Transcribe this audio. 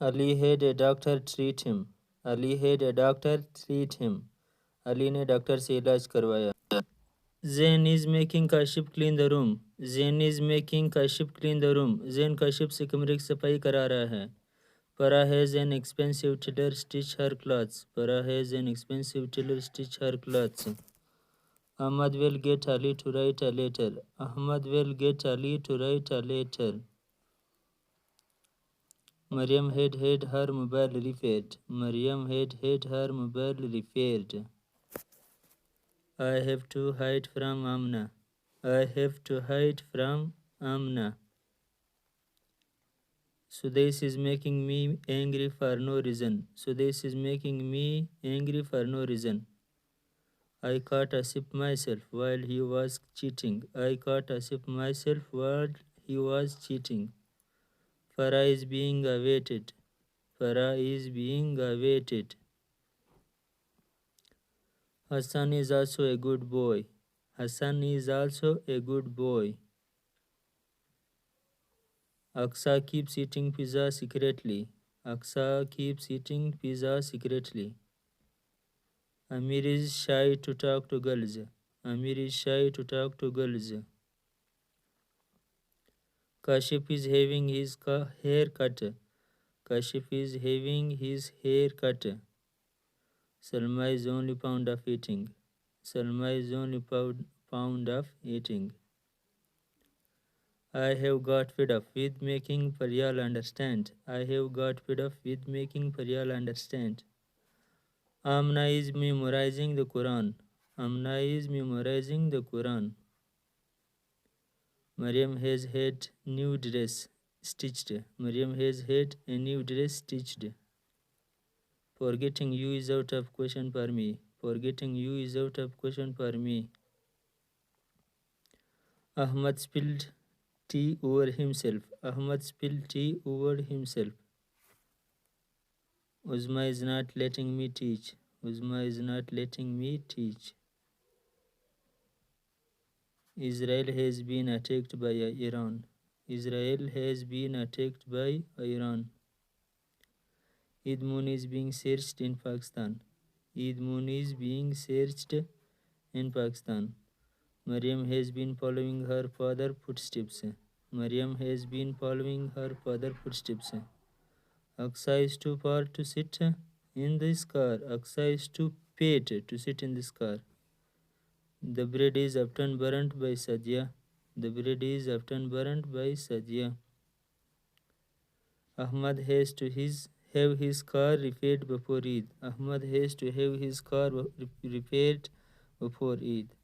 Ali had a doctor treat him. Ali had a doctor treat him. Ali ने doctor से इलाज करवाया. Zain is making Kashif clean the room. Zain is making Kashif clean the room. Zain Kashif से कमरे की सफाई करा रहा है. Para has an expensive tailor stitch her clothes. Para has an expensive tailor stitch her clothes. Ahmad will get Ali to write a letter. Ahmad will get Ali to write a letter. Mariam had her mobile repaired. Mariam had her mobile repaired. I have to hide from Amna. I have to hide from Amna. Sudesh is making me angry for no reason. Sudesh is making me angry for no reason. I caught Asif myself while he was cheating. I caught Asif myself while he was cheating. Farah is being awaited. Farah is being awaited. Hassan is also a good boy. Hassan is also a good boy. Aksa keeps eating pizza secretly. Aksa keeps eating pizza secretly. Amir is shy to talk to girls. Amir is shy to talk to girls. Kashif is having his hair cut. Kashif is having his hair cut. Salma is only pound of eating. Salma is only pound of eating. I have got fed up with making Faryal understand. I have got fed up with making Faryal understand. Amna is memorizing the Quran. Amna is memorizing the Quran. Mariam has had new dress stitched. Mariam has had a new dress stitched. Forgetting you is out of question for me. Forgetting you is out of question for me. Ahmad spilled tea over himself. Ahmad spilled tea over himself. Uzma is not letting me teach. Uzma is not letting me teach. Israel has been attacked by Iran. Israel has been attacked by Iran. Eid Moon is being searched in Pakistan. Eid Moon is being searched in Pakistan. Mariam has been following her father's footsteps. Mariam has been following her father's footsteps. Aksa is too far to sit in this car. Aksa is too fat to sit in this car. The bread is often burnt by Sadia. The bread is often burnt by Sadia. Ahmad has to have his car repaired before Eid. Ahmad has to have his car repaired before Eid.